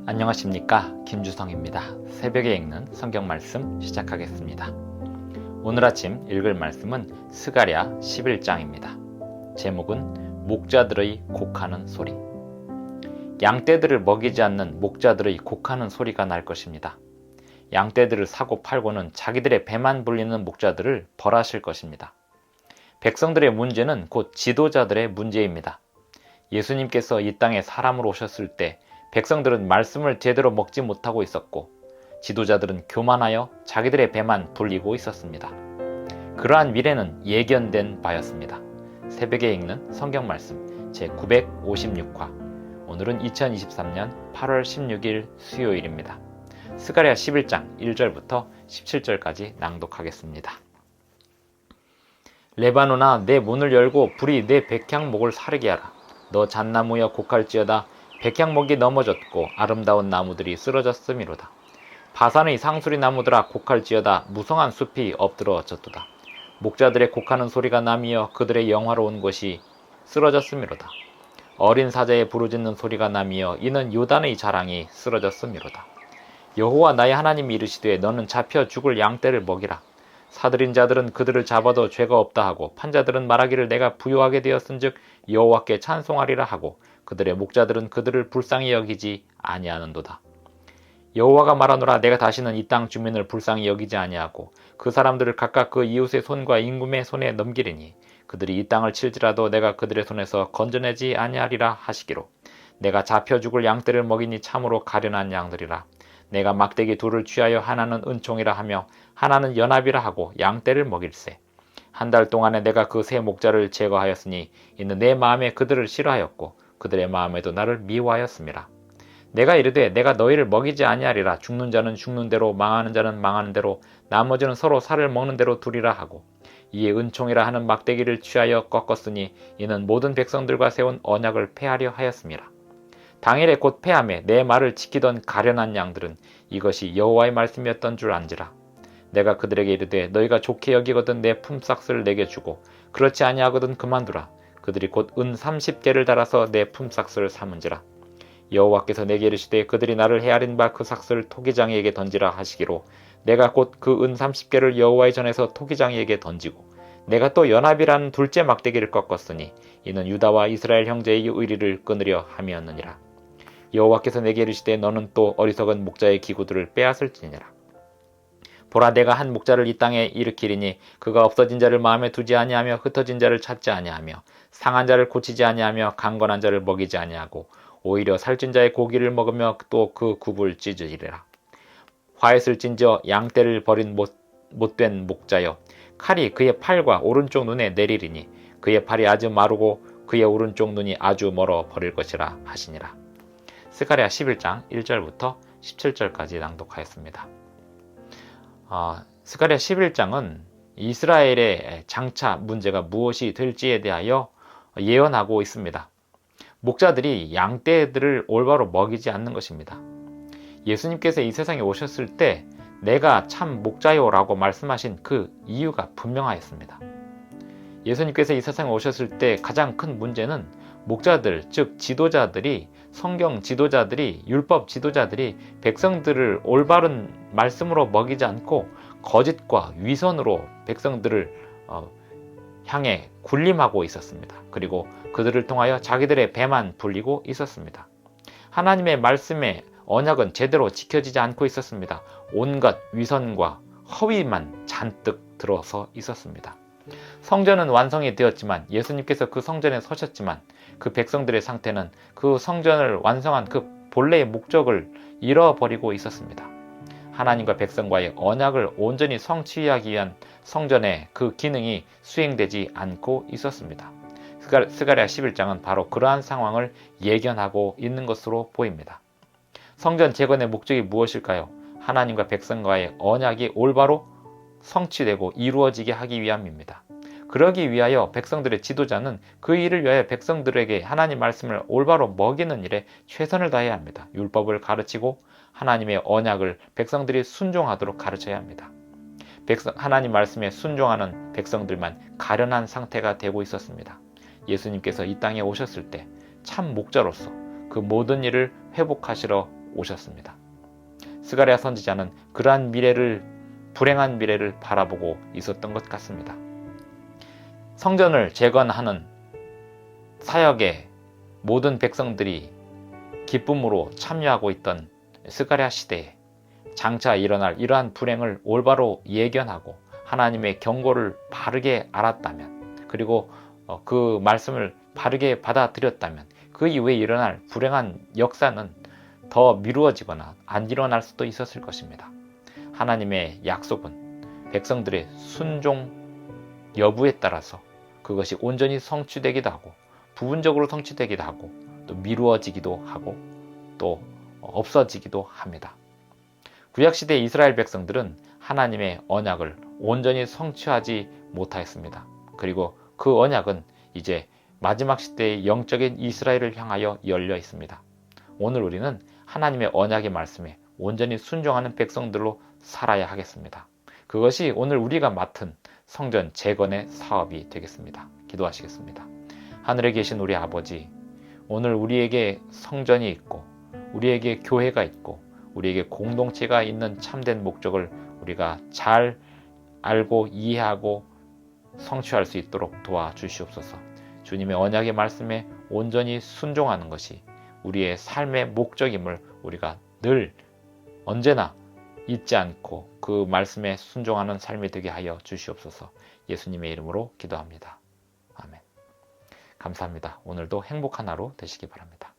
안녕하십니까, 김주성입니다. 새벽에 읽는 성경 말씀 시작하겠습니다. 오늘 아침 읽을 말씀은 스가랴 11장입니다. 제목은 목자들의 곡하는 소리. 양떼들을 먹이지 않는 목자들의 곡하는 소리가 날 것입니다. 양떼들을 사고 팔고는 자기들의 배만 불리는 목자들을 벌하실 것입니다. 백성들의 문제는 곧 지도자들의 문제입니다. 예수님께서 이 땅에 사람으로 오셨을 때 백성들은 말씀을 제대로 먹지 못하고 있었고 지도자들은 교만하여 자기들의 배만 불리고 있었습니다. 그러한 미래는 예견된 바였습니다. 새벽에 읽는 성경 말씀 제956화. 오늘은 2023년 8월 16일 수요일입니다. 스가랴 11장 1절부터 17절까지 낭독하겠습니다. 레바논아, 내 문을 열고 불이 내 백향목을 사르게 하라. 너 잣나무여 곡할지어다. 백향목이 넘어졌고 아름다운 나무들이 쓰러졌음이로다. 바산의 상수리 나무들아, 곡할지어다. 무성한 숲이 엎드러졌도다. 목자들의 곡하는 소리가 나미어 그들의 영화로운 곳이 쓰러졌음이로다. 어린 사자의 부르짖는 소리가 나미어 이는 요단의 자랑이 쓰러졌음이로다. 여호와 나의 하나님이 이르시되 너는 잡혀 죽을 양떼를 먹이라. 사들인 자들은 그들을 잡아도 죄가 없다 하고 판자들은 말하기를 내가 부요하게 되었은즉 여호와께 찬송하리라 하고 그들의 목자들은 그들을 불쌍히 여기지 아니하는도다. 여호와가 말하노라. 내가 다시는 이 땅 주민을 불쌍히 여기지 아니하고 그 사람들을 각각 그 이웃의 손과 임금의 손에 넘기리니 그들이 이 땅을 칠지라도 내가 그들의 손에서 건져내지 아니하리라 하시기로. 내가 잡혀 죽을 양떼를 먹이니 참으로 가련한 양들이라. 내가 막대기 둘을 취하여 하나는 은총이라 하며 하나는 연합이라 하고 양떼를 먹일세. 한 달 동안에 내가 그 세 목자를 제거하였으니 이는 내 마음에 그들을 싫어하였고 그들의 마음에도 나를 미워하였음이라. 내가 이르되 내가 너희를 먹이지 아니하리라. 죽는 자는 죽는 대로 망하는 자는 망하는 대로 나머지는 서로 살을 먹는 대로 두리라 하고 이에 은총이라 하는 막대기를 취하여 꺾었으니 이는 모든 백성들과 세운 언약을 폐하려 하였음이라. 당일에 곧 폐함에 내 말을 지키던 가련한 양들은 이것이 여호와의 말씀이었던 줄 안지라. 내가 그들에게 이르되 너희가 좋게 여기거든 내 품삯을 내게 주고 그렇지 아니하거든 그만두라. 그들이 곧 은 30개를 달아서 내 품삯을 삼은지라. 여호와께서 내게 이르시되 그들이 나를 헤아린 바 그 삭슬을 토기장이에게 던지라 하시기로 내가 곧 그 은 30개를 여호와의 전에서 토기장이에게 던지고 내가 또 연합이라는 둘째 막대기를 꺾었으니 이는 유다와 이스라엘 형제의 의리를 끊으려 함이었느니라. 여호와께서 내게 이르시되 너는 또 어리석은 목자의 기구들을 빼앗을지니라. 보라, 내가 한 목자를 이 땅에 일으키리니 그가 없어진 자를 마음에 두지 아니하며 흩어진 자를 찾지 아니하며 상한 자를 고치지 아니하며 강건한 자를 먹이지 아니하고 오히려 살찐 자의 고기를 먹으며 또 그 굽을 찢으리라. 화эт을 찐저 양떼를 버린 못된 목자여, 칼이 그의 팔과 오른쪽 눈에 내리리니 그의 팔이 아주 마르고 그의 오른쪽 눈이 아주 멀어 버릴 것이라 하시니라. 스가랴 11장 1절부터 17절까지 낭독하였습니다. 스가랴 11장은 이스라엘의 장차 문제가 무엇이 될지에 대하여 예언하고 있습니다. 목자들이 양떼들을 올바로 먹이지 않는 것입니다. 예수님께서 이 세상에 오셨을 때 내가 참 목자요 라고 말씀하신 그 이유가 분명하였습니다. 예수님께서 이 세상에 오셨을 때 가장 큰 문제는 목자들, 즉 지도자들이, 성경 지도자들이, 율법 지도자들이 백성들을 올바른 말씀으로 먹이지 않고 거짓과 위선으로 백성들을 향해 군림하고 있었습니다. 그리고 그들을 통하여 자기들의 배만 불리고 있었습니다. 하나님의 말씀의 언약은 제대로 지켜지지 않고 있었습니다. 온갖 위선과 허위만 잔뜩 들어서 있었습니다. 성전은 완성이 되었지만 예수님께서 그 성전에 서셨지만 그 백성들의 상태는 그 성전을 완성한 그 본래의 목적을 잃어버리고 있었습니다. 하나님과 백성과의 언약을 온전히 성취하기 위한 성전의 그 기능이 수행되지 않고 있었습니다. 스가랴 11장은 바로 그러한 상황을 예견하고 있는 것으로 보입니다. 성전 재건의 목적이 무엇일까요? 하나님과 백성과의 언약이 올바로 성취되고 이루어지게 하기 위함입니다. 그러기 위하여 백성들의 지도자는 그 일을 위하여 백성들에게 하나님 말씀을 올바로 먹이는 일에 최선을 다해야 합니다. 율법을 가르치고 하나님의 언약을 백성들이 순종하도록 가르쳐야 합니다. 하나님 말씀에 순종하는 백성들만 가련한 상태가 되고 있었습니다. 예수님께서 이 땅에 오셨을 때 참 목자로서 그 모든 일을 회복하시러 오셨습니다. 스가랴 선지자는 그러한 불행한 미래를 바라보고 있었던 것 같습니다. 성전을 재건하는 사역에 모든 백성들이 기쁨으로 참여하고 있던 스가랴 시대에 장차 일어날 이러한 불행을 올바로 예견하고 하나님의 경고를 바르게 알았다면, 그리고 그 말씀을 바르게 받아들였다면 그 이후에 일어날 불행한 역사는 더 미루어지거나 안 일어날 수도 있었을 것입니다. 하나님의 약속은 백성들의 순종 여부에 따라서 그것이 온전히 성취되기도 하고 부분적으로 성취되기도 하고 또 미루어지기도 하고 또 없어지기도 합니다. 구약시대 이스라엘 백성들은 하나님의 언약을 온전히 성취하지 못하였습니다. 그리고 그 언약은 이제 마지막 시대의 영적인 이스라엘을 향하여 열려 있습니다. 오늘 우리는 하나님의 언약의 말씀에 온전히 순종하는 백성들로 살아야 하겠습니다. 그것이 오늘 우리가 맡은 성전 재건의 사업이 되겠습니다. 기도하시겠습니다. 하늘에 계신 우리 아버지, 오늘 우리에게 성전이 있고 우리에게 교회가 있고 우리에게 공동체가 있는 참된 목적을 우리가 잘 알고 이해하고 성취할 수 있도록 도와주시옵소서. 주님의 언약의 말씀에 온전히 순종하는 것이 우리의 삶의 목적임을 우리가 늘 언제나 잊지 않고 그 말씀에 순종하는 삶이 되게 하여 주시옵소서. 예수님의 이름으로 기도합니다. 아멘. 감사합니다. 오늘도 행복한 하루 되시기 바랍니다.